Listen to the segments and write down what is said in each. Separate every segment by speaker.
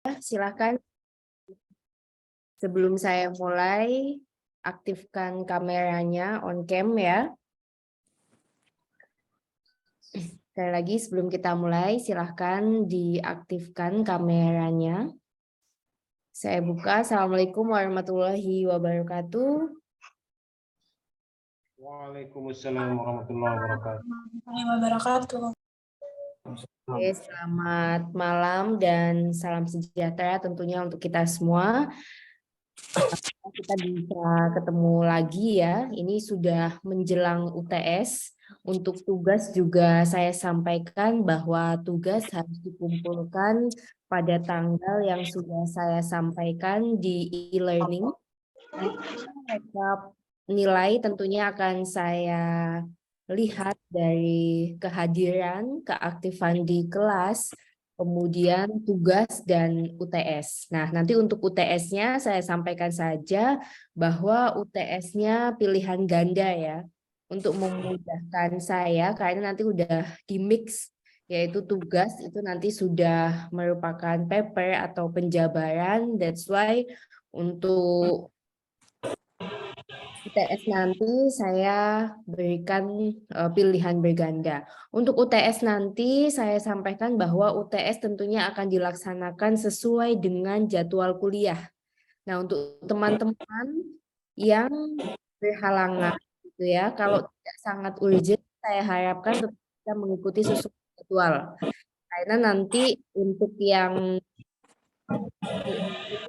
Speaker 1: Silakan sebelum saya mulai, aktifkan kameranya on cam ya. Sekali lagi sebelum kita mulai, silahkan diaktifkan kameranya. Saya buka. Assalamualaikum warahmatullahi wabarakatuh.
Speaker 2: Waalaikumsalam warahmatullahi wabarakatuh.
Speaker 1: Oke, selamat malam dan salam sejahtera tentunya untuk kita semua. Kita bisa ketemu lagi ya. Ini sudah menjelang UTS. Untuk tugas juga saya sampaikan bahwa tugas harus dikumpulkan pada tanggal yang sudah saya sampaikan di e-learning. Rekap nilai tentunya akan saya lihat dari kehadiran, keaktifan di kelas, kemudian tugas dan UTS. Nah, nanti untuk UTS-nya saya sampaikan saja bahwa UTS-nya pilihan ganda ya, untuk memudahkan saya karena nanti udah di-mix, yaitu tugas itu nanti sudah merupakan paper atau penjabaran. That's why untuk UTS nanti saya berikan pilihan berganda. Untuk UTS nanti saya sampaikan bahwa UTS tentunya akan dilaksanakan sesuai dengan jadwal kuliah. Nah, untuk teman-teman yang berhalangan gitu ya, kalau tidak sangat urgent, saya harapkan tetap bisa mengikuti sesuai jadwal. Karena nanti untuk yang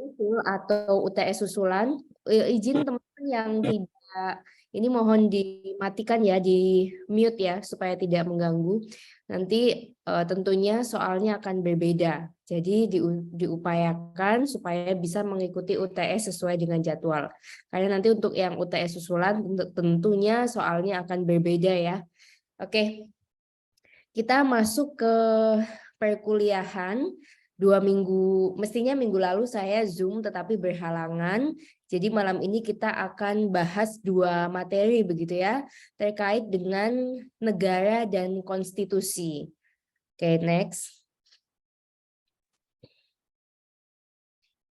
Speaker 1: usul atau UTS susulan, izin teman-teman yang tidak, ini mohon dimatikan ya, di mute ya, supaya tidak mengganggu. Nanti tentunya soalnya akan berbeda. Jadi diupayakan supaya bisa mengikuti UTS sesuai dengan jadwal. Karena nanti untuk yang UTS susulan tentunya soalnya akan berbeda ya. Oke, kita masuk ke perkuliahan. 2 minggu, mestinya minggu lalu saya Zoom tetapi berhalangan. Jadi malam ini kita akan bahas 2 materi begitu ya, terkait dengan negara dan konstitusi. Oke, next.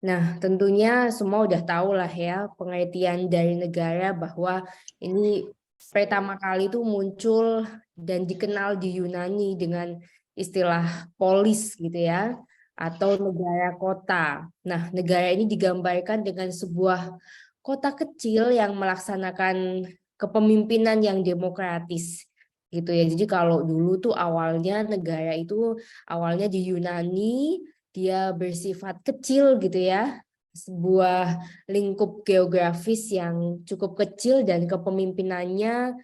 Speaker 1: Nah, tentunya semua udah tahu lah ya pengertian dari negara, bahwa ini pertama kali itu muncul dan dikenal di Yunani dengan istilah polis gitu ya, atau negara kota. Nah, negara ini digambarkan dengan sebuah kota kecil yang melaksanakan kepemimpinan yang demokratis gitu ya. Jadi kalau dulu tuh awalnya negara itu awalnya di Yunani, dia bersifat kecil gitu ya, sebuah lingkup geografis yang cukup kecil dan kepemimpinannya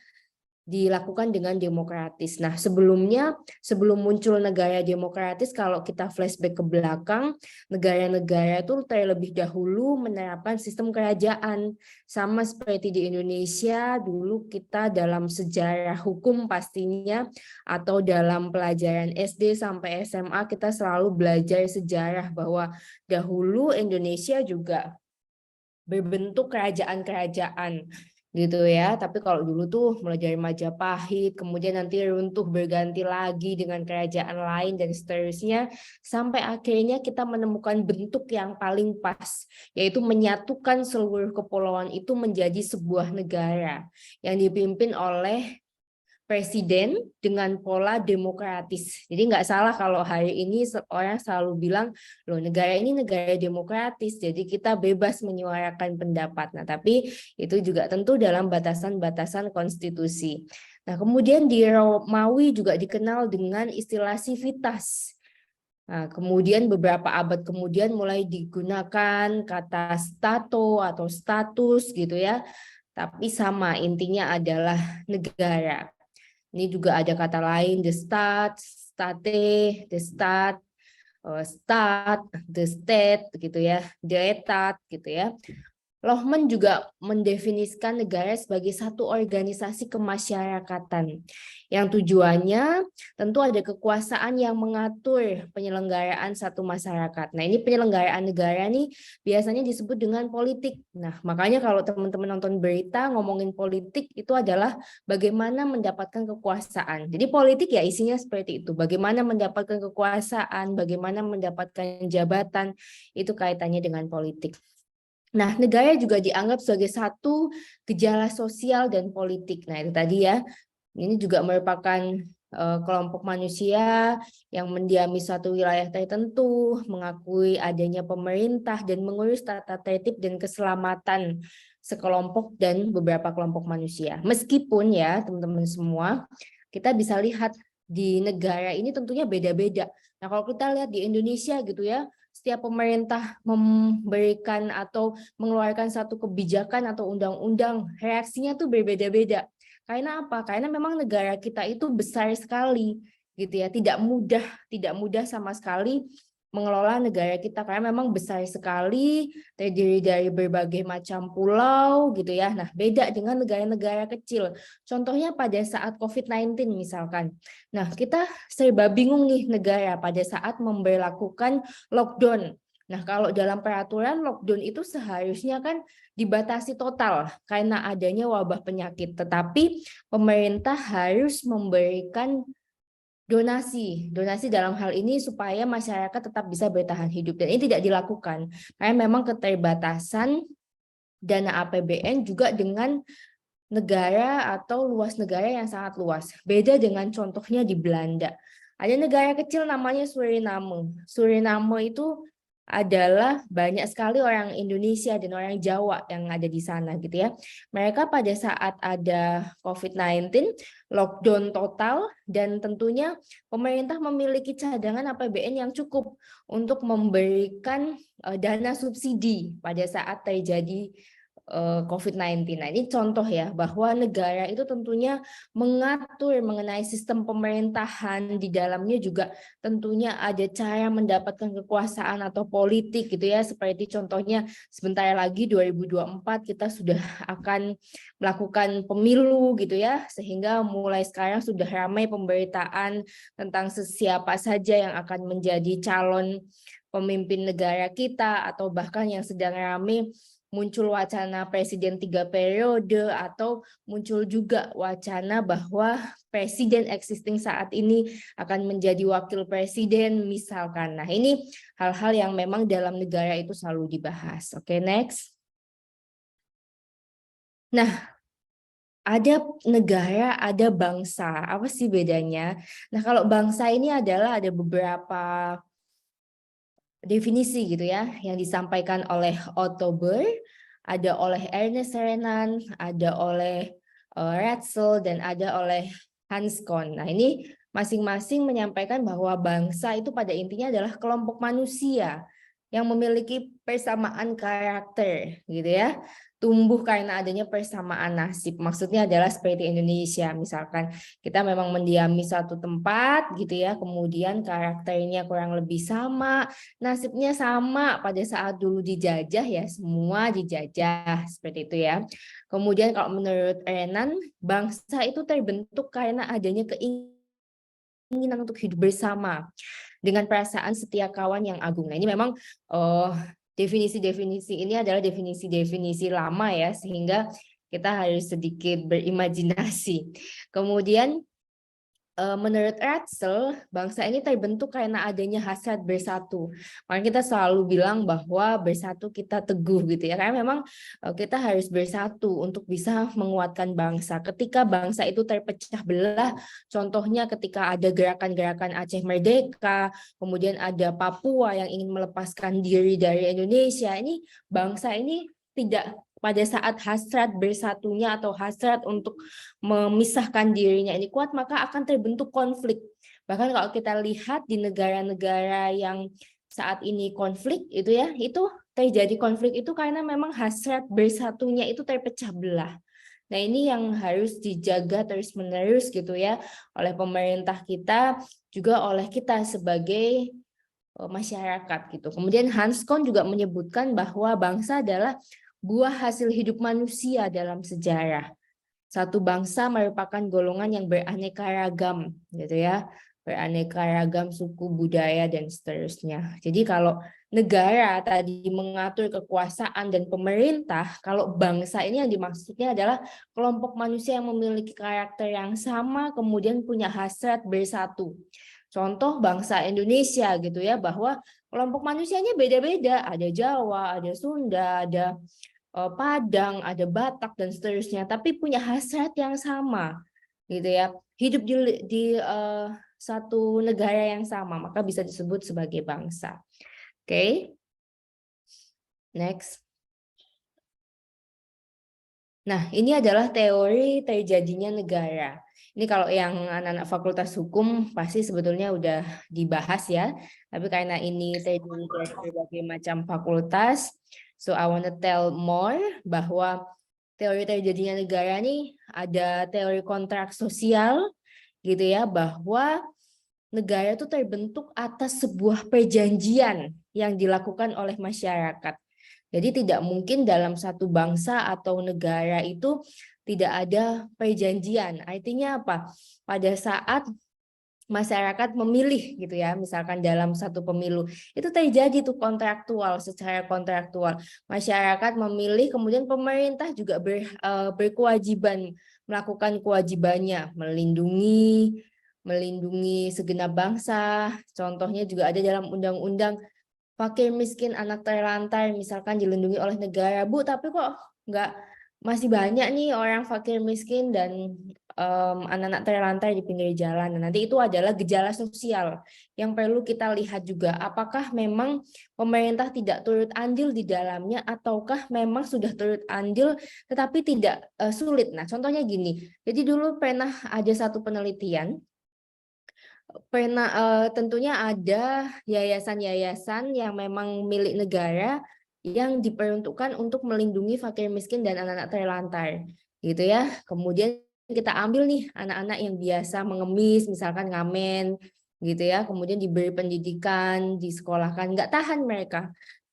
Speaker 1: dilakukan dengan demokratis. Nah, sebelum muncul negara demokratis, kalau kita flashback ke belakang, negara-negara itu terlebih dahulu menerapkan sistem kerajaan. Sama seperti di Indonesia, dulu kita dalam sejarah hukum pastinya, atau dalam pelajaran SD sampai SMA, kita selalu belajar sejarah bahwa dahulu Indonesia juga berbentuk kerajaan-kerajaan gitu ya. Tapi kalau dulu tuh mulai dari Majapahit, kemudian nanti runtuh berganti lagi dengan kerajaan lain dan seterusnya, sampai akhirnya kita menemukan bentuk yang paling pas, yaitu menyatukan seluruh kepulauan itu menjadi sebuah negara yang dipimpin oleh presiden dengan pola demokratis. Jadi nggak salah kalau hari ini orang selalu bilang, loh negara ini negara demokratis, jadi kita bebas menyuarakan pendapat. Nah, tapi itu juga tentu dalam batasan-batasan konstitusi. Nah, kemudian di Romawi juga dikenal dengan istilah civitas. Nah, kemudian beberapa abad kemudian mulai digunakan kata stato atau status gitu ya. Tapi sama, intinya adalah negara. Ini juga ada kata lain, the stat, state, the stat, stat, the state gitu ya, the etat gitu ya. Lohman juga mendefinisikan negara sebagai satu organisasi kemasyarakatan yang tujuannya tentu ada kekuasaan yang mengatur penyelenggaraan satu masyarakat. Nah, ini penyelenggaraan negara nih biasanya disebut dengan politik. Nah, makanya kalau teman-teman nonton berita ngomongin politik itu adalah bagaimana mendapatkan kekuasaan. Jadi politik ya isinya seperti itu. Bagaimana mendapatkan kekuasaan, bagaimana mendapatkan jabatan, itu kaitannya dengan politik. Nah, negara juga dianggap sebagai satu gejala sosial dan politik. Nah, itu tadi ya. Ini juga merupakan kelompok manusia yang mendiami suatu wilayah tertentu, mengakui adanya pemerintah dan mengurus tata tertib dan keselamatan sekelompok dan beberapa kelompok manusia. Meskipun ya, teman-teman semua, kita bisa lihat di negara ini tentunya beda-beda. Nah, kalau kita lihat di Indonesia gitu ya, setiap pemerintah memberikan atau mengeluarkan satu kebijakan atau undang-undang, reaksinya tuh berbeda-beda. Karena apa? Karena memang negara kita itu besar sekali, gitu ya. Tidak mudah sama sekali mengelola negara kita karena memang besar sekali, terdiri dari berbagai macam pulau, gitu ya. Nah, beda dengan negara-negara kecil. Contohnya pada saat COVID-19 misalkan. Nah, kita serba bingung nih negara pada saat memberlakukan lockdown. Nah, kalau dalam peraturan lockdown itu seharusnya kan dibatasi total karena adanya wabah penyakit. Tetapi pemerintah harus memberikan donasi dalam hal ini supaya masyarakat tetap bisa bertahan hidup. Dan ini tidak dilakukan karena memang keterbatasan dana APBN juga dengan negara atau luas negara yang sangat luas. Beda dengan contohnya di Belanda. Ada negara kecil namanya Suriname. Suriname itu adalah banyak sekali orang Indonesia dan orang Jawa yang ada di sana gitu ya. Mereka pada saat ada COVID-19, lockdown total dan tentunya pemerintah memiliki cadangan APBN yang cukup untuk memberikan dana subsidi pada saat terjadi COVID-19. Nah, ini contoh ya bahwa negara itu tentunya mengatur mengenai sistem pemerintahan, di dalamnya juga tentunya ada cara mendapatkan kekuasaan atau politik gitu ya, seperti contohnya sebentar lagi 2024 kita sudah akan melakukan pemilu gitu ya, sehingga mulai sekarang sudah ramai pemberitaan tentang siapa saja yang akan menjadi calon pemimpin negara kita, atau bahkan yang sedang ramai muncul wacana presiden 3 periode, atau muncul juga wacana bahwa presiden existing saat ini akan menjadi wakil presiden misalkan. Nah, ini hal-hal yang memang dalam negara itu selalu dibahas. Oke, next. Nah, ada negara, ada bangsa. Apa sih bedanya? Nah, kalau bangsa ini adalah ada beberapa definisi gitu ya yang disampaikan oleh Otto Bauer, ada oleh Ernest Renan, ada oleh Ratzel, dan ada oleh Hans Kohn. Nah, ini masing-masing menyampaikan bahwa bangsa itu pada intinya adalah kelompok manusia yang memiliki persamaan karakter gitu ya, tumbuh karena adanya persamaan nasib. Maksudnya adalah seperti Indonesia, misalkan kita memang mendiami suatu tempat gitu ya, kemudian karakternya kurang lebih sama, nasibnya sama pada saat dulu dijajah ya, semua dijajah seperti itu ya. Kemudian kalau menurut Renan, bangsa itu terbentuk karena adanya keinginan untuk hidup bersama dengan perasaan setia kawan yang agung. Nah, ini memang definisi-definisi ini adalah definisi-definisi lama ya, sehingga kita harus sedikit berimajinasi. Kemudian menurut Ratzel, bangsa ini terbentuk karena adanya hasrat bersatu. Makanya kita selalu bilang bahwa bersatu kita teguh gitu ya. Karena memang kita harus bersatu untuk bisa menguatkan bangsa. Ketika bangsa itu terpecah belah, contohnya ketika ada gerakan-gerakan Aceh Merdeka, kemudian ada Papua yang ingin melepaskan diri dari Indonesia, ini bangsa ini tidak pada saat hasrat bersatunya atau hasrat untuk memisahkan dirinya ini kuat, maka akan terbentuk konflik. Bahkan kalau kita lihat di negara-negara yang saat ini konflik itu ya, itu terjadi konflik itu karena memang hasrat bersatunya itu terpecah belah. Nah, ini yang harus dijaga terus-menerus gitu ya oleh pemerintah kita, juga oleh kita sebagai masyarakat gitu. Kemudian Hans Kohn juga menyebutkan bahwa bangsa adalah buah hasil hidup manusia dalam sejarah. Satu bangsa merupakan golongan yang beraneka ragam, gitu ya, beraneka ragam suku, budaya, dan seterusnya. Jadi kalau negara tadi mengatur kekuasaan dan pemerintah, kalau bangsa ini yang dimaksudnya adalah kelompok manusia yang memiliki karakter yang sama, kemudian punya hasrat bersatu. Contoh bangsa Indonesia gitu ya, bahwa kelompok manusianya beda-beda, ada Jawa, ada Sunda, ada Padang, ada Batak dan seterusnya, tapi punya hasrat yang sama, gitu ya. Hidup di satu negara yang sama, maka bisa disebut sebagai bangsa. Oke, next. Nah, ini adalah teori terjadinya negara. Ini kalau yang anak-anak Fakultas Hukum pasti sebetulnya udah dibahas ya. Tapi karena ini terjadi dari berbagai macam fakultas, so I want to tell more bahwa teori terjadinya negara nih ada teori kontrak sosial gitu ya, bahwa negara itu terbentuk atas sebuah perjanjian yang dilakukan oleh masyarakat. Jadi tidak mungkin dalam satu bangsa atau negara itu tidak ada perjanjian. Artinya apa? Pada saat masyarakat memilih gitu ya, misalkan dalam satu pemilu, itu terjadi tuh kontraktual, secara kontraktual. Masyarakat memilih, kemudian pemerintah juga berkewajiban melakukan kewajibannya, melindungi segenap bangsa. Contohnya juga ada dalam undang-undang fakir miskin anak terlantar misalkan dilindungi oleh negara. Bu, tapi kok nggak, masih banyak nih orang fakir miskin dan anak-anak terlantar di pinggir jalan. Nah, nanti itu adalah gejala sosial yang perlu kita lihat juga. Apakah memang pemerintah tidak turut andil di dalamnya ataukah memang sudah turut andil tetapi tidak sulit. Nah, contohnya gini. Jadi dulu pernah ada satu penelitian. Tentunya ada yayasan-yayasan yang memang milik negara yang diperuntukkan untuk melindungi fakir miskin dan anak-anak terlantar, gitu ya. Kemudian kita ambil nih anak-anak yang biasa mengemis, misalkan ngamen, gitu ya. Kemudian diberi pendidikan, disekolahkan, nggak tahan mereka.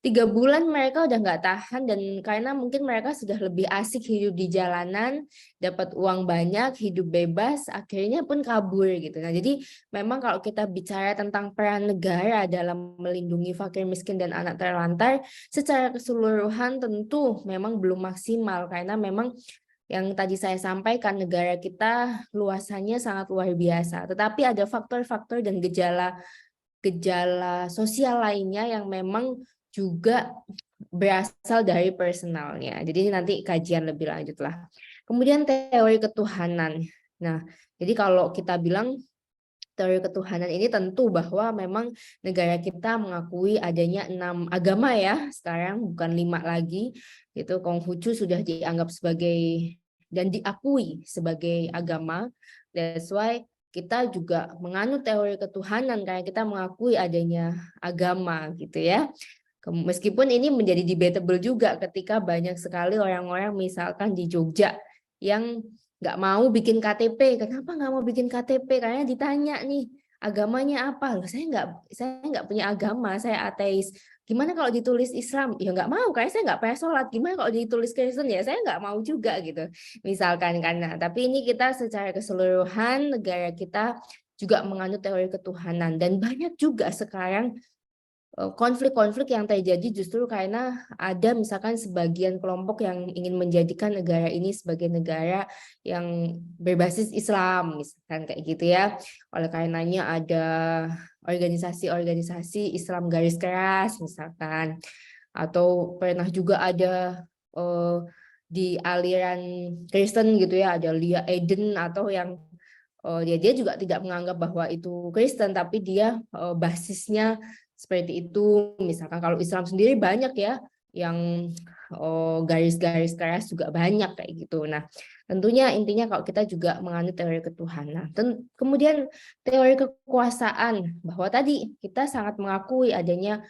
Speaker 1: 3 bulan mereka udah nggak tahan, dan karena mungkin mereka sudah lebih asik hidup di jalanan, dapat uang banyak, hidup bebas, akhirnya pun kabur gitu. Nah, jadi memang kalau kita bicara tentang peran negara dalam melindungi fakir miskin dan anak terlantar, secara keseluruhan tentu memang belum maksimal karena memang yang tadi saya sampaikan negara kita luasannya sangat luar biasa. Tetapi ada faktor-faktor dan gejala sosial lainnya yang memang juga berasal dari personalnya. Jadi ini nanti kajian lebih lanjut lah. Kemudian teori ketuhanan. Nah, jadi kalau kita bilang teori ketuhanan ini tentu bahwa memang negara kita mengakui adanya 6 agama ya, sekarang bukan 5 lagi. Itu Konghucu sudah dianggap sebagai dan diakui sebagai agama. That's why kita juga menganut teori ketuhanan karena kita mengakui adanya agama gitu ya. Meskipun ini menjadi debatable juga ketika banyak sekali orang-orang misalkan di Jogja yang nggak mau bikin KTP. Kenapa nggak mau bikin KTP? Karena ditanya nih agamanya apa? Loh, saya nggak punya agama, saya ateis. Gimana kalau ditulis Islam? Ya nggak mau, karena saya nggak pernah sholat. Gimana kalau ditulis Kristen? Ya saya nggak mau juga gitu. Misalkan karena. Tapi ini kita secara keseluruhan negara kita juga menganut teori ketuhanan, dan banyak juga sekarang konflik-konflik yang terjadi justru karena ada misalkan sebagian kelompok yang ingin menjadikan negara ini sebagai negara yang berbasis Islam, misalkan kayak gitu ya. Oleh karenanya ada organisasi-organisasi Islam garis keras misalkan, atau pernah juga ada di aliran Kristen gitu ya, ada Lia Eden atau yang dia juga tidak menganggap bahwa itu Kristen, tapi dia basisnya seperti itu. Misalkan kalau Islam sendiri banyak ya yang garis-garis keras juga banyak kayak gitu. Nah, tentunya intinya kalau kita juga menganut teori ketuhanan. Kemudian teori kekuasaan, bahwa tadi kita sangat mengakui adanya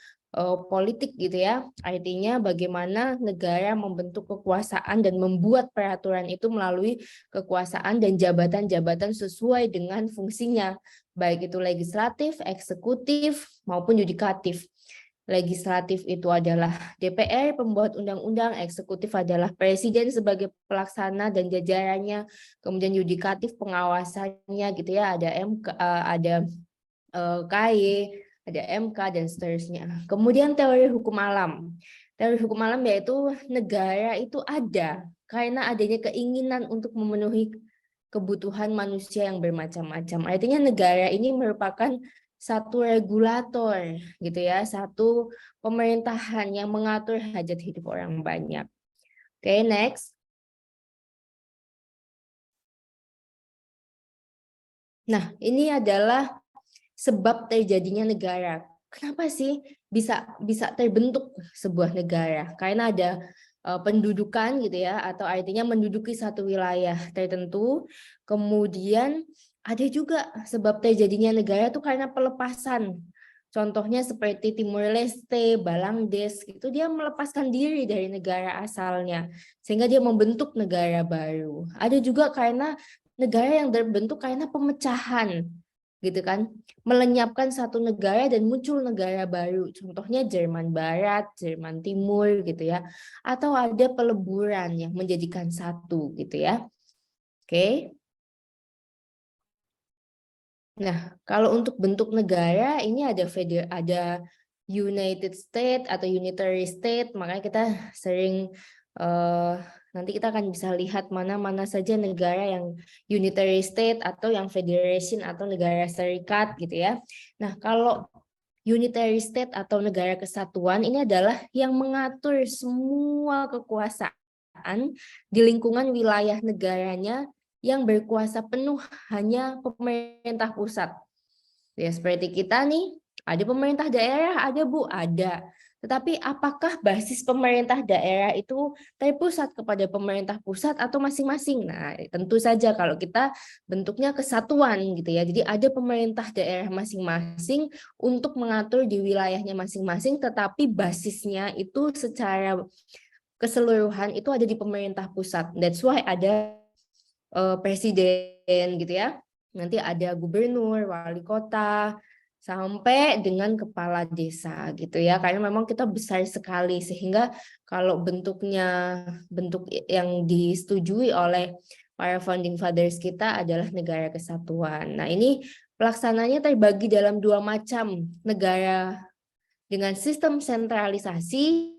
Speaker 1: politik gitu ya. Artinya bagaimana negara membentuk kekuasaan dan membuat peraturan itu melalui kekuasaan dan jabatan-jabatan sesuai dengan fungsinya, baik itu legislatif, eksekutif, maupun yudikatif. legislatif itu adalah DPR, pembuat undang-undang, eksekutif adalah presiden sebagai pelaksana dan jajarannya, kemudian yudikatif pengawasannya gitu ya, ada MK, ada KY, ada MK dan seterusnya. Kemudian teori hukum alam. Teori hukum alam yaitu negara itu ada karena adanya keinginan untuk memenuhi kebutuhan manusia yang bermacam-macam. Artinya negara ini merupakan satu regulator gitu ya, satu pemerintahan yang mengatur hajat hidup orang banyak. Oke, next. Nah, ini adalah sebab terjadinya negara. Kenapa sih bisa terbentuk sebuah negara? Karena ada pendudukan gitu ya, atau artinya menduduki satu wilayah tertentu. Kemudian ada juga sebab terjadinya negara itu karena pelepasan. Contohnya seperti Timur Leste, Bangladesh, itu dia melepaskan diri dari negara asalnya sehingga dia membentuk negara baru. Ada juga karena negara yang terbentuk karena pemecahan, gitu kan, melenyapkan satu negara dan muncul negara baru. Contohnya Jerman Barat, Jerman Timur, gitu ya, atau ada peleburan yang menjadikan satu, gitu ya. Oke. Nah, kalau untuk bentuk negara ini ada United States atau unitary state, makanya kita sering nanti kita akan bisa lihat mana saja negara yang unitary state atau yang federation atau negara serikat gitu ya. Nah, kalau unitary state atau negara kesatuan ini adalah yang mengatur semua kekuasaan di lingkungan wilayah negaranya yang berkuasa penuh hanya pemerintah pusat. Ya, seperti kita nih, ada pemerintah daerah, ada Bu, ada. Tetapi apakah basis pemerintah daerah itu terpusat kepada pemerintah pusat atau masing-masing? Nah, tentu saja kalau kita bentuknya kesatuan gitu ya. Jadi ada pemerintah daerah masing-masing untuk mengatur di wilayahnya masing-masing, tetapi basisnya itu secara keseluruhan itu ada di pemerintah pusat. That's why ada presiden gitu ya. Nanti ada gubernur, wali kota, sampai dengan kepala desa gitu ya. Karena memang kita besar sekali sehingga kalau bentuk yang disetujui oleh para founding fathers kita adalah negara kesatuan. Nah, ini pelaksananya terbagi dalam dua macam, negara dengan sistem sentralisasi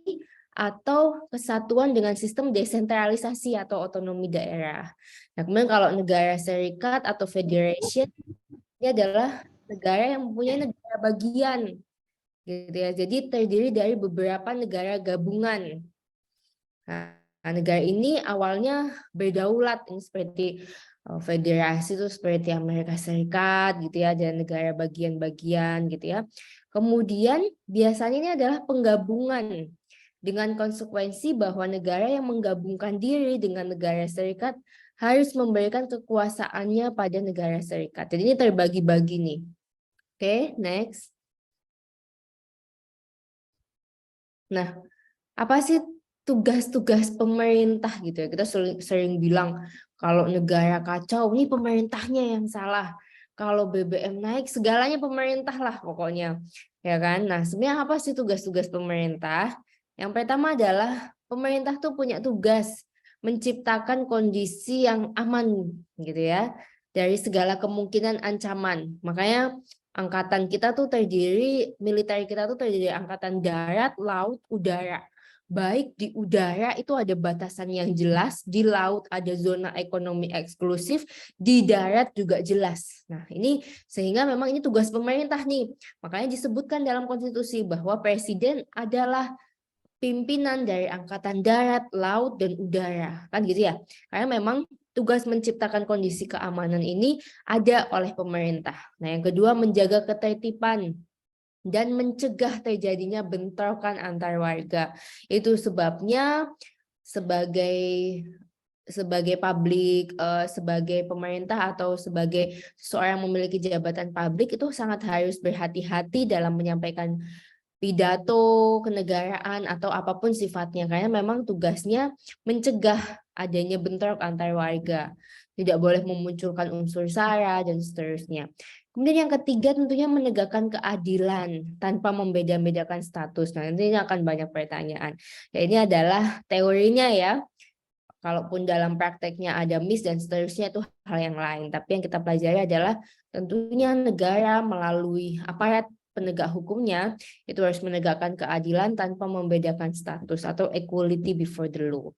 Speaker 1: atau kesatuan dengan sistem desentralisasi atau otonomi daerah. Nah, kemudian kalau negara serikat atau federation ini adalah negara yang mempunyai negara bagian, gitu ya. Jadi terdiri dari beberapa negara gabungan. Nah, negara ini awalnya berdaulat, ini seperti federasi itu seperti Amerika Serikat, gitu ya, dan negara bagian-bagian, gitu ya. Kemudian biasanya ini adalah penggabungan dengan konsekuensi bahwa negara yang menggabungkan diri dengan negara serikat harus memberikan kekuasaannya pada negara serikat. Jadi ini terbagi-bagi nih. Oke, next. Nah, apa sih tugas-tugas pemerintah gitu ya? Kita sering bilang kalau negara kacau, ini pemerintahnya yang salah. Kalau BBM naik, segalanya pemerintah lah pokoknya. Ya kan? Nah, sebenarnya apa sih tugas-tugas pemerintah? Yang pertama adalah pemerintah tuh punya tugas menciptakan kondisi yang aman gitu ya dari segala kemungkinan ancaman. Makanya angkatan kita tuh militer kita tuh terdiri angkatan darat, laut, udara. Baik di udara itu ada batasan yang jelas, di laut ada zona ekonomi eksklusif, di darat juga jelas. Nah, ini sehingga memang ini tugas pemerintah nih. Makanya disebutkan dalam konstitusi bahwa presiden adalah pimpinan dari angkatan darat, laut, dan udara. Kan gitu ya. Karena memang tugas menciptakan kondisi keamanan ini ada oleh pemerintah. Nah, yang kedua menjaga ketertiban dan mencegah terjadinya bentrokan antar warga. Itu sebabnya sebagai publik, sebagai pemerintah atau sebagai seorang memiliki jabatan publik itu sangat harus berhati-hati dalam menyampaikan pidato kenegaraan atau apapun sifatnya, karena memang tugasnya mencegah adanya bentrok antar warga, tidak boleh memunculkan unsur sara dan seterusnya. Kemudian yang ketiga tentunya menegakkan keadilan tanpa membeda-bedakan status. Nah, nantinya akan banyak pertanyaan. Ya, ini adalah teorinya ya. Kalaupun dalam prakteknya ada miss dan seterusnya itu hal yang lain. Tapi yang kita pelajari adalah tentunya negara melalui aparat penegak hukumnya itu harus menegakkan keadilan tanpa membedakan status atau equality before the law.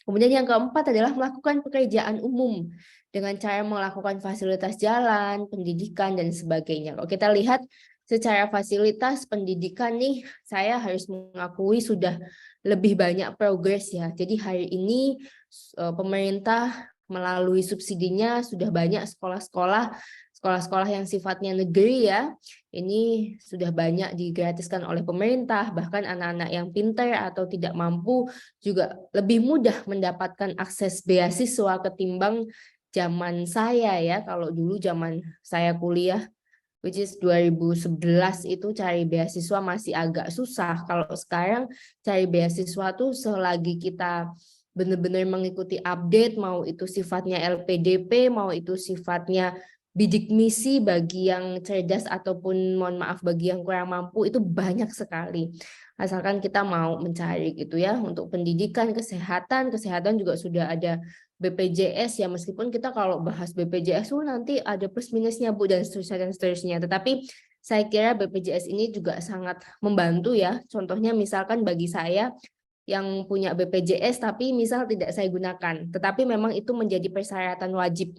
Speaker 1: Kemudian yang keempat adalah melakukan pekerjaan umum dengan cara melakukan fasilitas jalan, pendidikan, dan sebagainya. Kalau kita lihat secara fasilitas pendidikan nih, saya harus mengakui sudah lebih banyak progres ya. Jadi hari ini pemerintah melalui subsidinya sudah banyak sekolah-sekolah yang sifatnya negeri ya. Ini sudah banyak digratiskan oleh pemerintah, bahkan anak-anak yang pintar atau tidak mampu juga lebih mudah mendapatkan akses beasiswa ketimbang zaman saya ya. Kalau dulu zaman saya kuliah, which is 2011 itu cari beasiswa masih agak susah. Kalau sekarang cari beasiswa tuh selagi kita benar-benar mengikuti update, mau itu sifatnya LPDP, mau itu sifatnya bidik misi bagi yang cerdas ataupun mohon maaf bagi yang kurang mampu, itu banyak sekali. Asalkan kita mau mencari gitu ya. Untuk pendidikan, kesehatan juga sudah ada BPJS ya, meskipun kita kalau bahas BPJS nanti ada plus minusnya Bu dan seterusnya. Tetapi saya kira BPJS ini juga sangat membantu ya. Contohnya misalkan bagi saya yang punya BPJS tapi misal tidak saya gunakan, tetapi memang itu menjadi persyaratan wajib.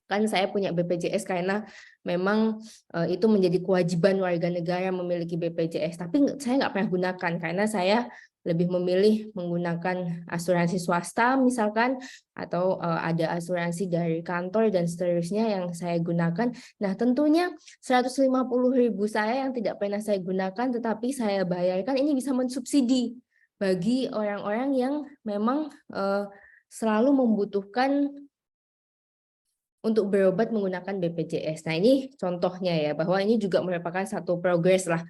Speaker 1: Kan saya punya BPJS karena memang itu menjadi kewajiban warga negara memiliki BPJS, tapi saya nggak pernah gunakan karena saya lebih memilih menggunakan asuransi swasta misalkan, atau ada asuransi dari kantor dan seterusnya yang saya gunakan. Nah tentunya 150.000 saya yang tidak pernah saya gunakan tetapi saya bayarkan ini bisa mensubsidi bagi orang-orang yang memang selalu membutuhkan untuk berobat menggunakan BPJS. Nah ini contohnya ya, bahwa ini juga merupakan satu progres lah,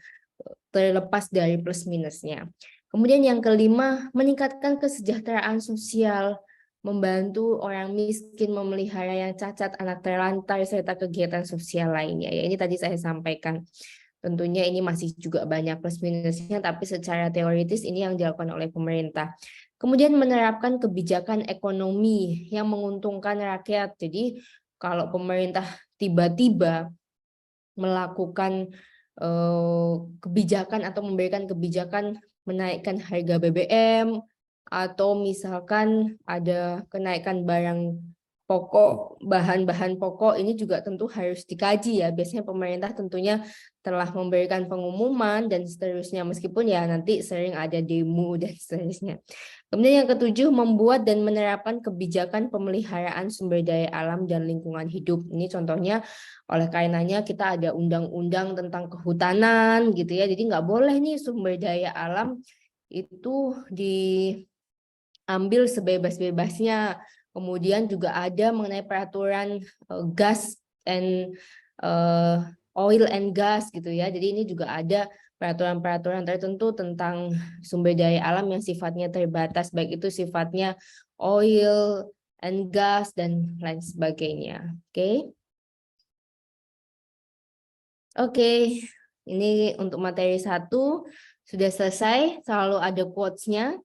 Speaker 1: terlepas dari plus minusnya. Kemudian yang kelima, meningkatkan kesejahteraan sosial, membantu orang miskin, memelihara yang cacat, anak terlantar, serta kegiatan sosial lainnya. Ya, ini tadi saya sampaikan. Tentunya ini masih juga banyak plus minusnya, tapi secara teoritis ini yang dilakukan oleh pemerintah. Kemudian menerapkan kebijakan ekonomi yang menguntungkan rakyat. Jadi kalau pemerintah tiba-tiba melakukan kebijakan atau memberikan kebijakan menaikkan harga BBM, atau misalkan ada kenaikan barang pokok, bahan-bahan pokok, ini juga tentu harus dikaji ya. Biasanya pemerintah tentunya telah memberikan pengumuman dan seterusnya, meskipun ya nanti sering ada demo dan seterusnya. Kemudian yang ketujuh, membuat dan menerapkan kebijakan pemeliharaan sumber daya alam dan lingkungan hidup. Ini contohnya oleh karenanya kita ada undang-undang tentang kehutanan gitu ya. Jadi nggak boleh nih sumber daya alam itu diambil sebebas-bebasnya. Kemudian juga ada mengenai peraturan gas and oil and gas gitu ya. Jadi ini juga ada peraturan-peraturan tertentu tentang sumber daya alam yang sifatnya terbatas, baik itu sifatnya oil and gas dan lain sebagainya. Oke. Oke, ini untuk materi 1 sudah selesai. Selalu ada quotes-nya.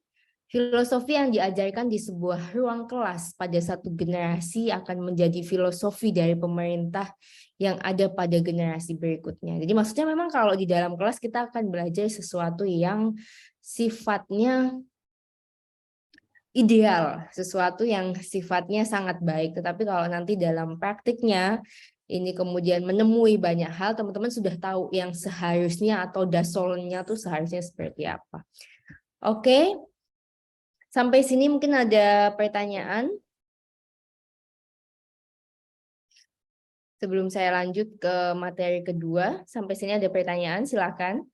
Speaker 1: Filosofi yang diajarkan di sebuah ruang kelas pada satu generasi akan menjadi filosofi dari pemerintah yang ada pada generasi berikutnya. Jadi maksudnya memang kalau di dalam kelas kita akan belajar sesuatu yang sifatnya ideal, sesuatu yang sifatnya sangat baik. Tetapi kalau nanti dalam praktiknya ini kemudian menemui banyak hal, teman-teman sudah tahu yang seharusnya atau dasolnya tuh seharusnya seperti apa. Oke. Sampai sini mungkin ada pertanyaan sebelum saya lanjut ke materi kedua. Sampai sini ada pertanyaan, silakan.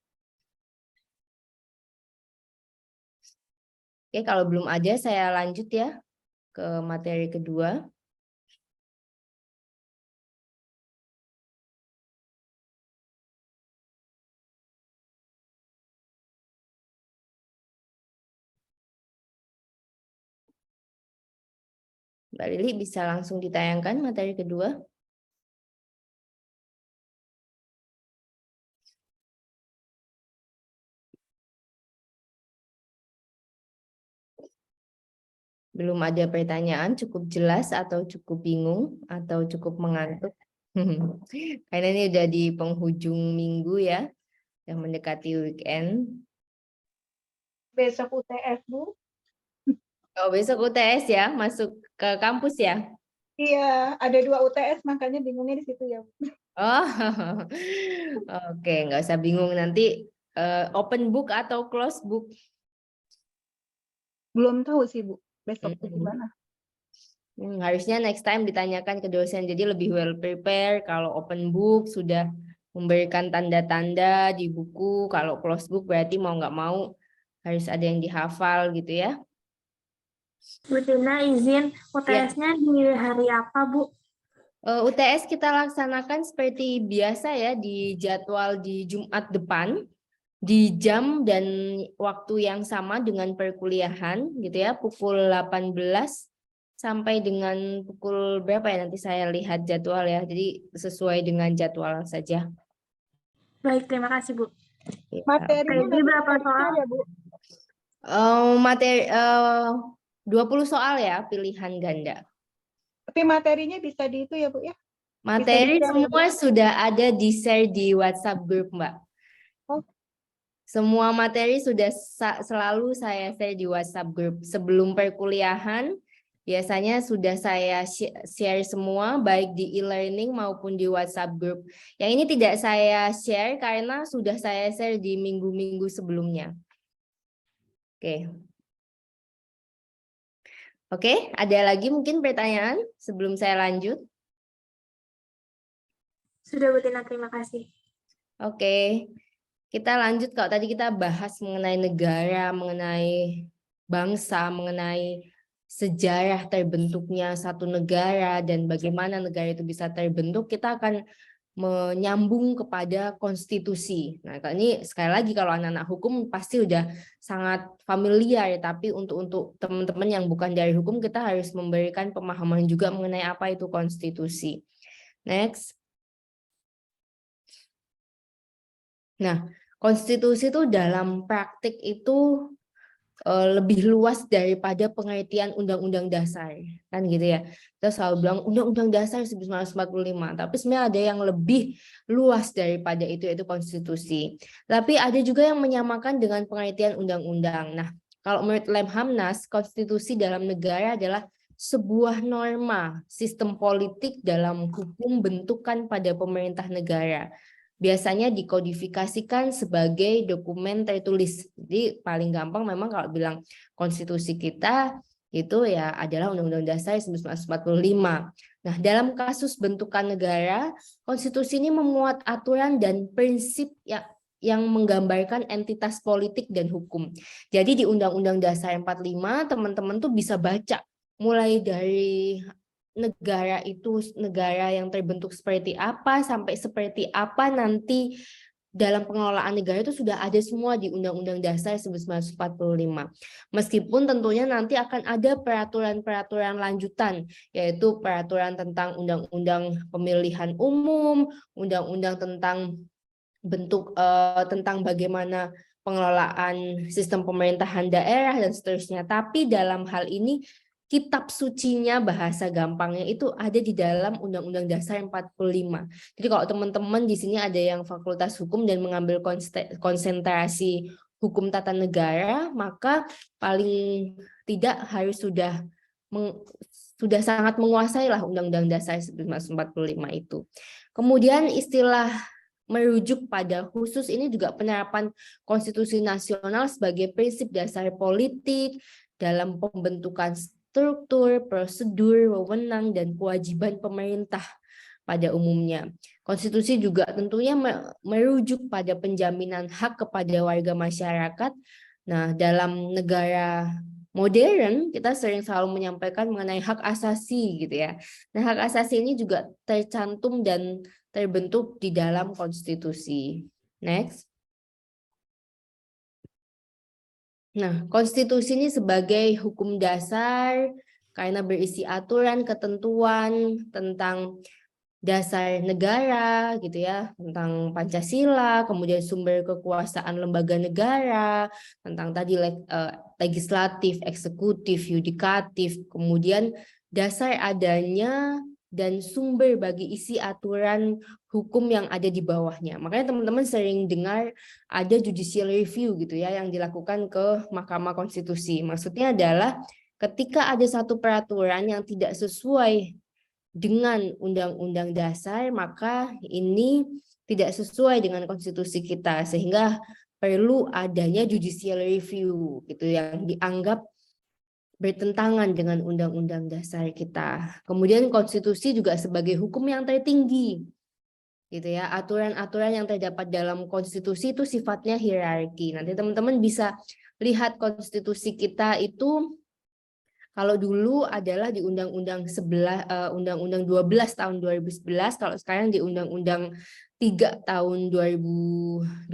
Speaker 1: Oke, kalau belum ada saya lanjut ya ke materi kedua. Mbak Lili bisa langsung ditayangkan materi kedua. Belum ada pertanyaan, cukup jelas atau cukup bingung atau cukup mengantuk? Karena ini udah di penghujung minggu ya, yang mendekati weekend.
Speaker 3: Besok UTS, Bu.
Speaker 1: Oh, besok UTS ya, masuk ke kampus ya?
Speaker 3: Iya, ada 2 UTS, makanya bingungnya di situ ya, Bu.
Speaker 1: Oh, oke, nggak usah bingung nanti open book atau close book.
Speaker 3: Belum tahu sih, Bu. Besok
Speaker 1: Mm-mm.
Speaker 3: gimana?
Speaker 1: Harusnya next time ditanyakan ke dosen, jadi lebih well prepare. Kalau open book sudah memberikan tanda-tanda di buku, kalau close book berarti mau nggak mau harus ada yang dihafal gitu ya.
Speaker 4: Bu Tina izin, UTS-nya di hari apa, Bu?
Speaker 1: UTS kita laksanakan seperti biasa ya, di jadwal di Jumat depan, di jam dan waktu yang sama dengan perkuliahan gitu ya, pukul 18 sampai dengan pukul berapa ya, nanti saya lihat jadwal ya, jadi sesuai dengan jadwal saja.
Speaker 4: Baik, terima kasih, Bu.
Speaker 1: Ya.
Speaker 3: Materinya
Speaker 4: Peggy
Speaker 3: nanti
Speaker 4: berapa
Speaker 3: periksa
Speaker 4: soal?
Speaker 3: ya, Bu?
Speaker 1: Materi 20 soal ya, pilihan ganda.
Speaker 3: Tapi materinya bisa di itu ya, Bu ya?
Speaker 1: Materi
Speaker 3: di-share ya,
Speaker 1: semua sudah ada di share di WhatsApp group, Mbak.
Speaker 3: Oh.
Speaker 1: Semua materi sudah selalu saya share di WhatsApp group. Sebelum perkuliahan, biasanya sudah saya share semua, baik di e-learning maupun di WhatsApp group. Yang ini tidak saya share karena sudah saya share di minggu-minggu sebelumnya. Oke. Oke, ada lagi mungkin pertanyaan sebelum saya lanjut?
Speaker 4: Sudah, Bu Tina, terima kasih.
Speaker 1: Oke, kita lanjut. Kalau tadi kita bahas mengenai negara, mengenai bangsa, mengenai sejarah terbentuknya satu negara dan bagaimana negara itu bisa terbentuk, kita akan menyambung kepada konstitusi. Nah, ini sekali lagi kalau anak-anak hukum pasti udah sangat familiar, tapi untuk teman-teman yang bukan dari hukum, kita harus memberikan pemahaman juga mengenai apa itu konstitusi. Next. Nah, konstitusi itu dalam praktik itu lebih luas daripada pengertian undang-undang dasar, kan gitu ya. Kita selalu bilang undang-undang dasar 1945, tapi sebenarnya ada yang lebih luas daripada itu, yaitu konstitusi. Tapi ada juga yang menyamakan dengan pengertian undang-undang. Nah, kalau menurut Lemhamnas, konstitusi dalam negara adalah sebuah norma sistem politik dalam hukum bentukan pada pemerintah negara. Biasanya dikodifikasikan sebagai dokumen tertulis. Jadi paling gampang memang kalau bilang konstitusi kita itu ya adalah Undang-Undang Dasar 1945. Nah, dalam kasus bentukan negara, konstitusi ini memuat aturan dan prinsip yang menggambarkan entitas politik dan hukum. Jadi di Undang-Undang Dasar 45 teman-teman tuh bisa baca mulai dari negara itu negara yang terbentuk seperti apa sampai seperti apa nanti dalam pengelolaan negara itu sudah ada semua di Undang-Undang Dasar 1945. Meskipun tentunya nanti akan ada peraturan-peraturan lanjutan, yaitu peraturan tentang Undang-Undang Pemilihan Umum, Undang-Undang tentang tentang bagaimana pengelolaan sistem pemerintahan daerah dan seterusnya. Tapi dalam hal ini kitab sucinya, bahasa gampangnya itu ada di dalam Undang-Undang Dasar 45. Jadi kalau teman-teman di sini ada yang fakultas hukum dan mengambil konsentrasi hukum tata negara, maka paling tidak harus sudah sangat menguasai lah Undang-Undang Dasar 1945 itu. Kemudian istilah merujuk pada khusus ini juga penerapan konstitusi nasional sebagai prinsip dasar politik dalam pembentukan struktur, prosedur, wewenang, dan kewajiban pemerintah pada umumnya. Konstitusi juga tentunya merujuk pada penjaminan hak kepada warga masyarakat. Nah, dalam negara modern, kita selalu menyampaikan mengenai hak asasi gitu ya. Nah, hak asasi ini juga tercantum dan terbentuk di dalam konstitusi. Next. Nah, konstitusi ini sebagai hukum dasar karena berisi aturan, ketentuan tentang dasar negara gitu ya, tentang Pancasila, kemudian sumber kekuasaan lembaga negara, tentang tadi legislatif, eksekutif, yudikatif, kemudian dasar adanya dan sumber bagi isi aturan hukum yang ada di bawahnya. Makanya teman-teman sering dengar ada judicial review gitu ya yang dilakukan ke Mahkamah Konstitusi. Maksudnya adalah ketika ada satu peraturan yang tidak sesuai dengan undang-undang dasar, maka ini tidak sesuai dengan konstitusi kita, sehingga perlu adanya judicial review gitu yang dianggap bertentangan dengan undang-undang dasar kita. Kemudian konstitusi juga sebagai hukum yang tertinggi gitu ya. Aturan-aturan yang terdapat dalam konstitusi itu sifatnya hierarki. Nanti teman-teman bisa lihat konstitusi kita itu. Kalau dulu adalah di Undang-Undang 12 tahun 2011, kalau sekarang di Undang-Undang 3 tahun 2022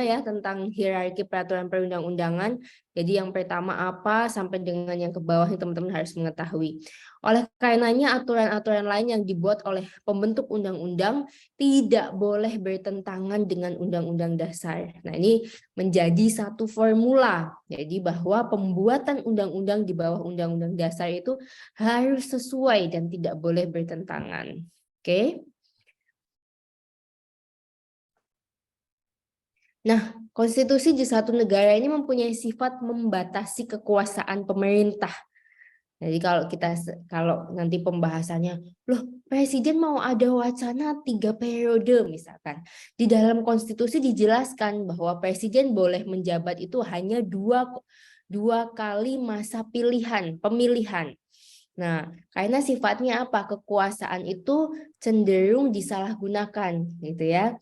Speaker 1: ya, tentang hierarki peraturan perundang-undangan. Jadi yang pertama apa sampai dengan yang ke bawah ini teman-teman harus mengetahui. Oleh karenanya aturan-aturan lain yang dibuat oleh pembentuk undang-undang tidak boleh bertentangan dengan undang-undang dasar. Nah, ini menjadi satu formula. Jadi bahwa pembuatan undang-undang di bawah undang-undang dasar itu harus sesuai dan tidak boleh bertentangan. Oke. Nah, konstitusi di satu negara ini mempunyai sifat membatasi kekuasaan pemerintah. Jadi kalau nanti pembahasannya, loh presiden mau ada wacana 3 periode misalkan. Di dalam konstitusi dijelaskan bahwa presiden boleh menjabat itu hanya dua kali masa pemilihan. Nah, karena sifatnya apa? Kekuasaan itu cenderung disalahgunakan gitu ya.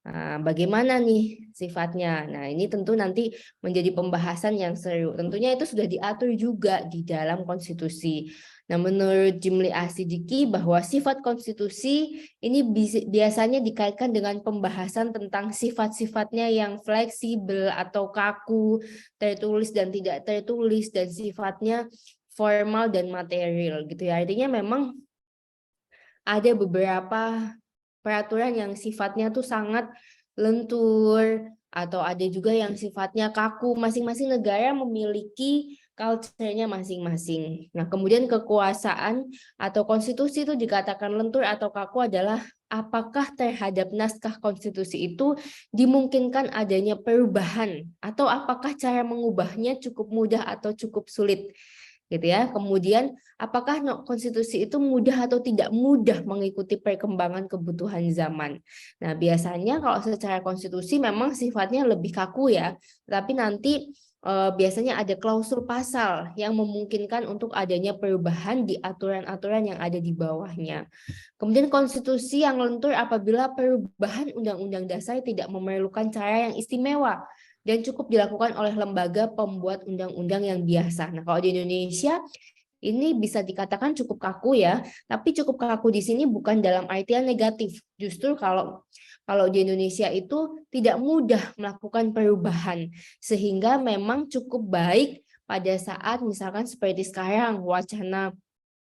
Speaker 1: Nah, bagaimana nih sifatnya? Nah, ini tentu nanti menjadi pembahasan yang seru. Tentunya itu sudah diatur juga di dalam konstitusi. Nah, menurut Jimli Asidiki bahwa sifat konstitusi ini biasanya dikaitkan dengan pembahasan tentang sifat-sifatnya yang fleksibel atau kaku, tertulis dan tidak tertulis, dan sifatnya formal dan material gitu ya. Artinya memang ada beberapa peraturan yang sifatnya tuh sangat lentur atau ada juga yang sifatnya kaku. Masing-masing negara memiliki culture-nya masing-masing. Nah, kemudian kekuasaan atau konstitusi itu dikatakan lentur atau kaku adalah apakah terhadap naskah konstitusi itu dimungkinkan adanya perubahan atau apakah cara mengubahnya cukup mudah atau cukup sulit. Gitu ya. Kemudian apakah konstitusi itu mudah atau tidak mudah mengikuti perkembangan kebutuhan zaman. Nah, biasanya kalau secara konstitusi memang sifatnya lebih kaku ya, tapi nanti biasanya ada klausul pasal yang memungkinkan untuk adanya perubahan di aturan-aturan yang ada di bawahnya. Kemudian konstitusi yang lentur apabila perubahan undang-undang dasar tidak memerlukan cara yang istimewa dan cukup dilakukan oleh lembaga pembuat undang-undang yang biasa. Nah, kalau di Indonesia ini bisa dikatakan cukup kaku ya, tapi cukup kaku di sini bukan dalam artian negatif. Justru kalau di Indonesia itu tidak mudah melakukan perubahan, sehingga memang cukup baik pada saat misalkan seperti sekarang wacana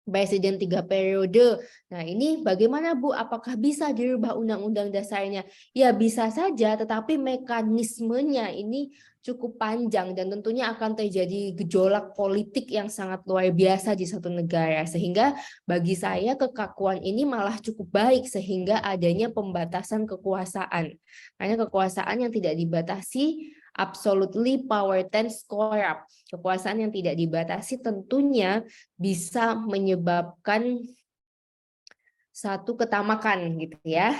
Speaker 1: Presiden 3 periode. Nah, ini bagaimana Bu? Apakah bisa dirubah undang-undang dasarnya? Ya bisa saja, tetapi mekanismenya ini cukup panjang dan tentunya akan terjadi gejolak politik yang sangat luar biasa di satu negara. Sehingga bagi saya kekakuan ini malah cukup baik sehingga adanya pembatasan kekuasaan. Karena kekuasaan yang tidak dibatasi absolutely power tends corrupt. Kekuasaan yang tidak dibatasi tentunya bisa menyebabkan satu ketamakan gitu ya.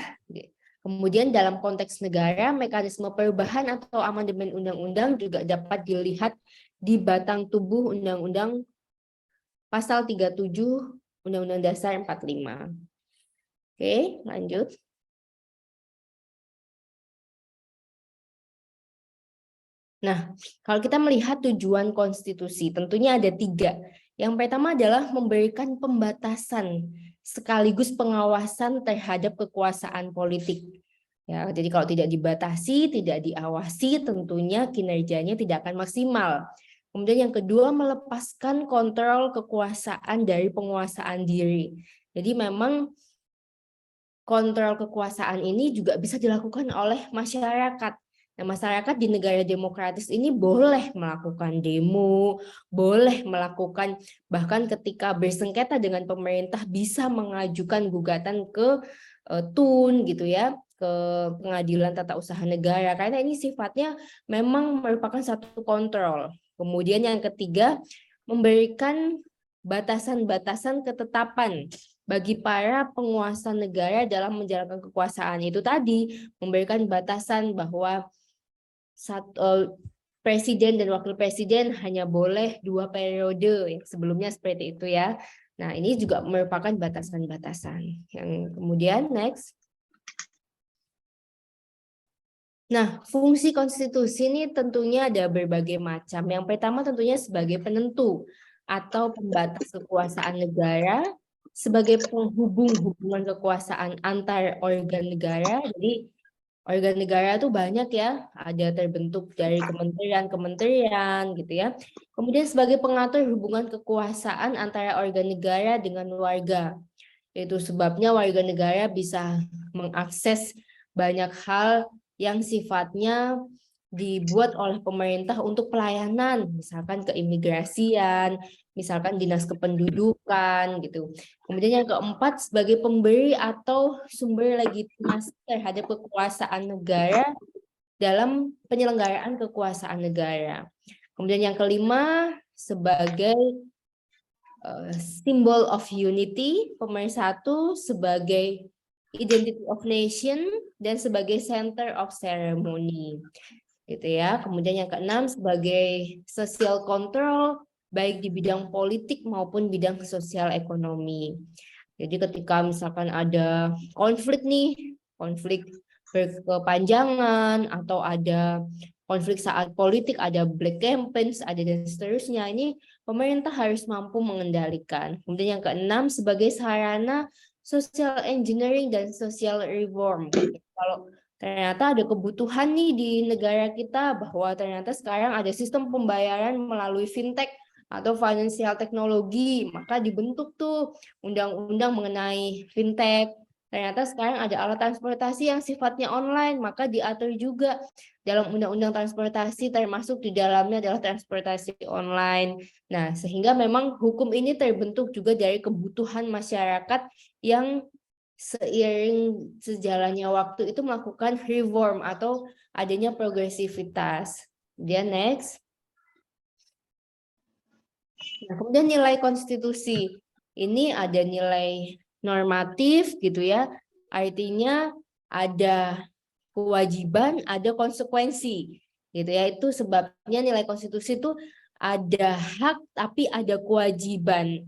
Speaker 1: Kemudian dalam konteks negara, mekanisme perubahan atau amandemen undang-undang juga dapat dilihat di batang tubuh Undang-Undang Pasal 37 Undang-Undang Dasar 45. Oke, lanjut. Nah, kalau kita melihat tujuan konstitusi, tentunya ada 3. Yang pertama adalah memberikan pembatasan sekaligus pengawasan terhadap kekuasaan politik. Ya, jadi kalau tidak dibatasi, tidak diawasi, tentunya kinerjanya tidak akan maksimal. Kemudian yang kedua, melepaskan kontrol kekuasaan dari penguasaan diri. Jadi memang kontrol kekuasaan ini juga bisa dilakukan oleh masyarakat. Nah, masyarakat di negara demokratis ini boleh melakukan demo, boleh melakukan, bahkan ketika bersengketa dengan pemerintah bisa mengajukan gugatan ke TUN gitu ya, ke Pengadilan Tata Usaha Negara, karena ini sifatnya memang merupakan satu kontrol. Kemudian yang ketiga, memberikan batasan-batasan ketetapan bagi para penguasa negara dalam menjalankan kekuasaan. Itu tadi memberikan batasan bahwa presiden dan wakil presiden hanya boleh 2 periode, yang sebelumnya seperti itu ya. Nah, ini juga merupakan batasan-batasan. Yang kemudian next. Nah, fungsi konstitusi ini tentunya ada berbagai macam. Yang pertama tentunya sebagai penentu atau pembatas kekuasaan negara, sebagai penghubung hubungan kekuasaan antar organ negara. Jadi organ negara itu banyak ya, ada terbentuk dari kementerian-kementerian gitu ya. Kemudian sebagai pengatur hubungan kekuasaan antara organ negara dengan warga. Itu sebabnya warga negara bisa mengakses banyak hal yang sifatnya dibuat oleh pemerintah untuk pelayanan, misalkan keimigrasian, misalkan dinas kependudukan gitu. Kemudian yang keempat sebagai pemberi atau sumber legitimasi terhadap kekuasaan negara dalam penyelenggaraan kekuasaan negara. Kemudian yang kelima sebagai symbol of unity, pemersatu, sebagai identity of nation, dan sebagai center of ceremony. Gitu ya. Kemudian yang keenam sebagai social control, baik di bidang politik maupun bidang sosial ekonomi. Jadi ketika misalkan ada konflik nih, konflik berkepanjangan atau ada konflik saat politik, ada black campaigns, ada dan seterusnya, ini pemerintah harus mampu mengendalikan. Kemudian yang keenam sebagai sarana social engineering dan social reform. Kalau ternyata ada kebutuhan nih di negara kita bahwa ternyata sekarang ada sistem pembayaran melalui fintech atau financial teknologi, maka dibentuk tuh undang-undang mengenai fintech. Ternyata sekarang ada alat transportasi yang sifatnya online, maka diatur juga dalam undang-undang transportasi, termasuk di dalamnya adalah transportasi online. Nah, sehingga memang hukum ini terbentuk juga dari kebutuhan masyarakat yang seiring sejalannya waktu itu melakukan reform atau adanya progresivitas. Kemudian next. Nah, kemudian nilai konstitusi. Ini ada nilai normatif gitu ya. Artinya ada kewajiban, ada konsekuensi. Gitu ya. Itu sebabnya nilai konstitusi itu ada hak tapi ada kewajiban.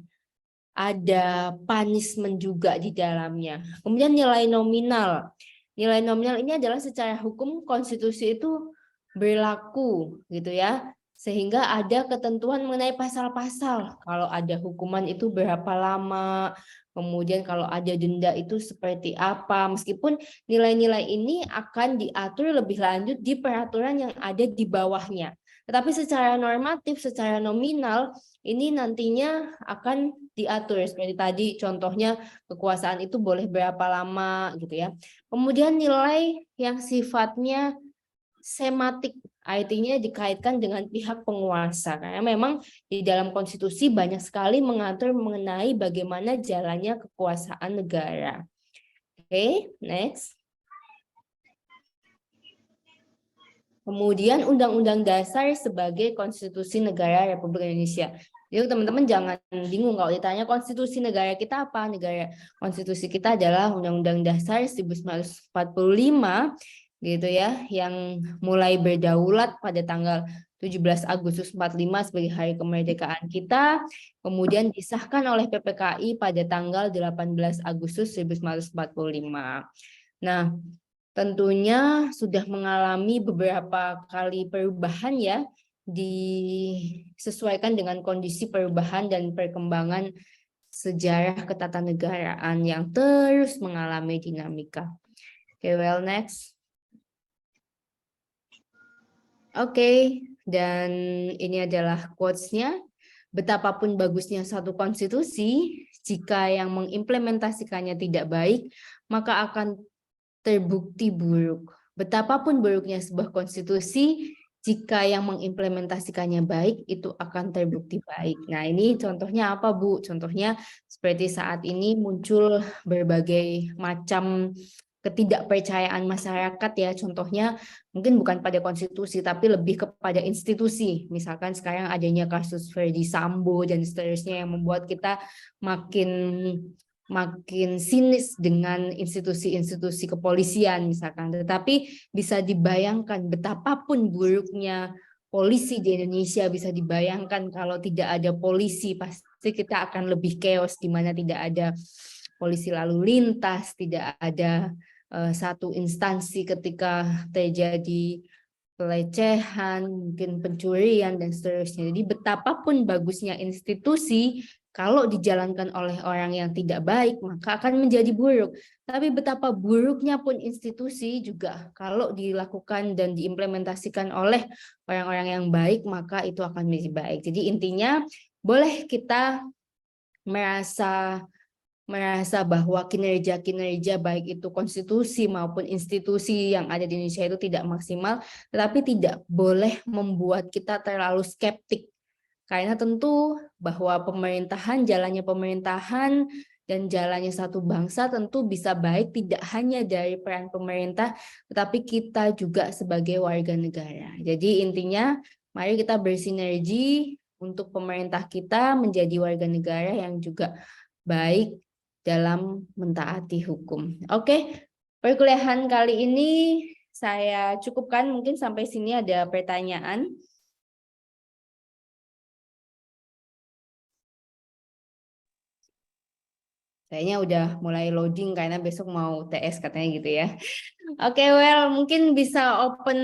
Speaker 1: Ada punishment juga di dalamnya. Kemudian nilai nominal. Nilai nominal ini adalah secara hukum konstitusi itu berlaku gitu ya. Sehingga ada ketentuan mengenai pasal-pasal. Kalau ada hukuman itu berapa lama, kemudian kalau ada denda itu seperti apa. Meskipun nilai-nilai ini akan diatur lebih lanjut di peraturan yang ada di bawahnya. Tetapi secara normatif, secara nominal, ini nantinya akan diatur. Seperti tadi contohnya kekuasaan itu boleh berapa lama gitu ya. Kemudian nilai yang sifatnya sematik, artinya dikaitkan dengan pihak penguasa. Karena memang di dalam konstitusi banyak sekali mengatur mengenai bagaimana jalannya kekuasaan negara. Oke, next. Kemudian Undang-Undang Dasar sebagai konstitusi negara Republik Indonesia. Jadi teman-teman jangan bingung kalau ditanya konstitusi negara kita apa? Negara konstitusi kita adalah Undang-Undang Dasar 1945 gitu ya, yang mulai berdaulat pada tanggal 17 Agustus 45 sebagai hari kemerdekaan kita, kemudian disahkan oleh PPKI pada tanggal 18 Agustus 1945. Nah, tentunya sudah mengalami beberapa kali perubahan ya, disesuaikan dengan kondisi perubahan dan perkembangan sejarah ketatanegaraan yang terus mengalami dinamika. Okay, well next. Oke, dan ini adalah quotes-nya. Betapapun bagusnya satu konstitusi, jika yang mengimplementasikannya tidak baik, maka akan terbukti buruk. Betapapun buruknya sebuah konstitusi, jika yang mengimplementasikannya baik, itu akan terbukti baik. Nah, ini contohnya apa, Bu? Contohnya seperti saat ini muncul berbagai macam ketidakpercayaan masyarakat ya. Contohnya mungkin bukan pada konstitusi, tapi lebih kepada institusi. Misalkan sekarang adanya kasus Ferdy Sambo dan seterusnya yang membuat kita makin sinis dengan institusi-institusi kepolisian misalkan. Tetapi bisa dibayangkan betapapun buruknya polisi di Indonesia, bisa dibayangkan kalau tidak ada polisi pasti kita akan lebih chaos, di mana tidak ada polisi lalu lintas, tidak ada satu instansi ketika terjadi pelecehan, mungkin pencurian dan seterusnya. Jadi betapapun bagusnya institusi, kalau dijalankan oleh orang yang tidak baik, maka akan menjadi buruk. Tapi betapa buruknya pun institusi juga, kalau dilakukan dan diimplementasikan oleh orang-orang yang baik, maka itu akan menjadi baik. Jadi intinya, boleh kita merasa bahwa kinerja-kinerja baik itu konstitusi maupun institusi yang ada di Indonesia itu tidak maksimal, tetapi tidak boleh membuat kita terlalu skeptik. Karena tentu bahwa jalannya pemerintahan dan jalannya satu bangsa tentu bisa baik tidak hanya dari peran pemerintah, tetapi kita juga sebagai warga negara. Jadi intinya, mari kita bersinergi untuk pemerintah kita menjadi warga negara yang juga baik dalam mentaati hukum. Oke, perkuliahan kali ini saya cukupkan, mungkin sampai sini ada pertanyaan. Kayaknya udah mulai loading karena besok mau TS katanya gitu ya. Oke, well, mungkin bisa open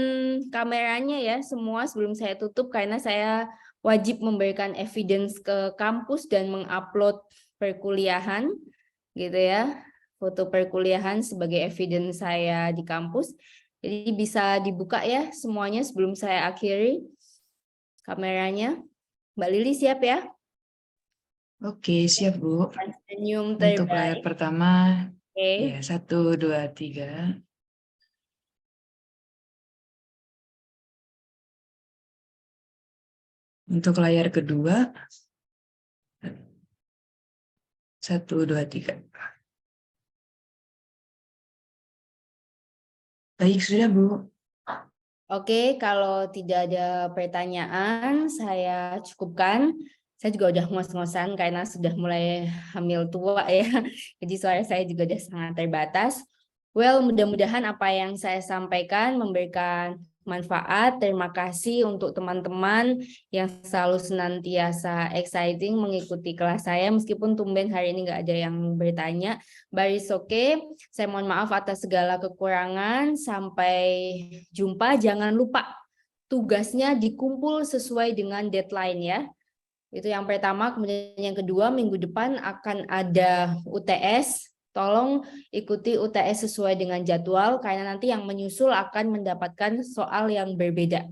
Speaker 1: kameranya ya semua sebelum saya tutup, karena saya wajib memberikan evidence ke kampus dan mengupload perkuliahan gitu ya, foto perkuliahan sebagai evidence saya di kampus. Jadi bisa dibuka ya semuanya sebelum saya akhiri kameranya. Mbak Lili siap ya?
Speaker 5: Oke, siap Bu.
Speaker 1: Senyum
Speaker 5: Untuk layar
Speaker 1: terbaik.
Speaker 5: pertama,
Speaker 1: Oke.
Speaker 5: ya 1, 2, 3. Untuk layar kedua, 1, 2, 3. Baik, sudah Bu.
Speaker 1: Oke, kalau tidak ada pertanyaan, saya cukupkan. Saya juga udah ngos-ngosan karena sudah mulai hamil tua ya. Jadi suara saya juga udah sangat terbatas. Well, mudah-mudahan apa yang saya sampaikan memberikan manfaat. Terima kasih untuk teman-teman yang selalu senantiasa exciting mengikuti kelas saya. Meskipun tumben hari ini nggak ada yang bertanya. But it's okay. Saya mohon maaf atas segala kekurangan. Sampai jumpa. Jangan lupa tugasnya dikumpul sesuai dengan deadline ya. Itu yang pertama. Kemudian yang kedua, minggu depan akan ada UTS. Tolong ikuti UTS sesuai dengan jadwal, karena nanti yang menyusul akan mendapatkan soal yang berbeda.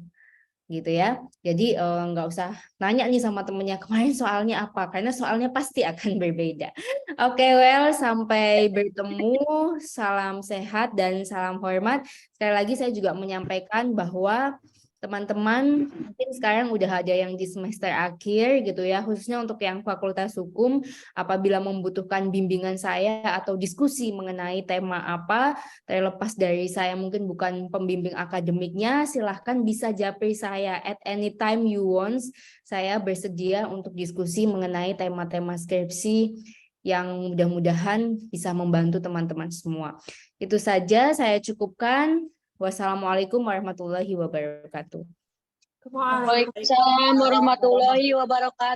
Speaker 1: Gitu ya. Jadi nggak usah nanya nih sama temennya kemarin soalnya apa, karena soalnya pasti akan berbeda. Oke, well, sampai bertemu. Salam sehat dan salam hormat. Sekali lagi saya juga menyampaikan bahwa teman-teman mungkin sekarang udah ada yang di semester akhir gitu ya, khususnya untuk yang Fakultas Hukum, apabila membutuhkan bimbingan saya atau diskusi mengenai tema apa, terlepas dari saya mungkin bukan pembimbing akademiknya, silahkan bisa japri saya at any time you want. Saya bersedia untuk diskusi mengenai tema-tema skripsi yang mudah-mudahan bisa membantu teman-teman semua. Itu saja, saya cukupkan. Wassalamualaikum warahmatullahi wabarakatuh.
Speaker 4: Waalaikumsalam.
Speaker 6: Waalaikumsalam warahmatullahi wabarakatuh.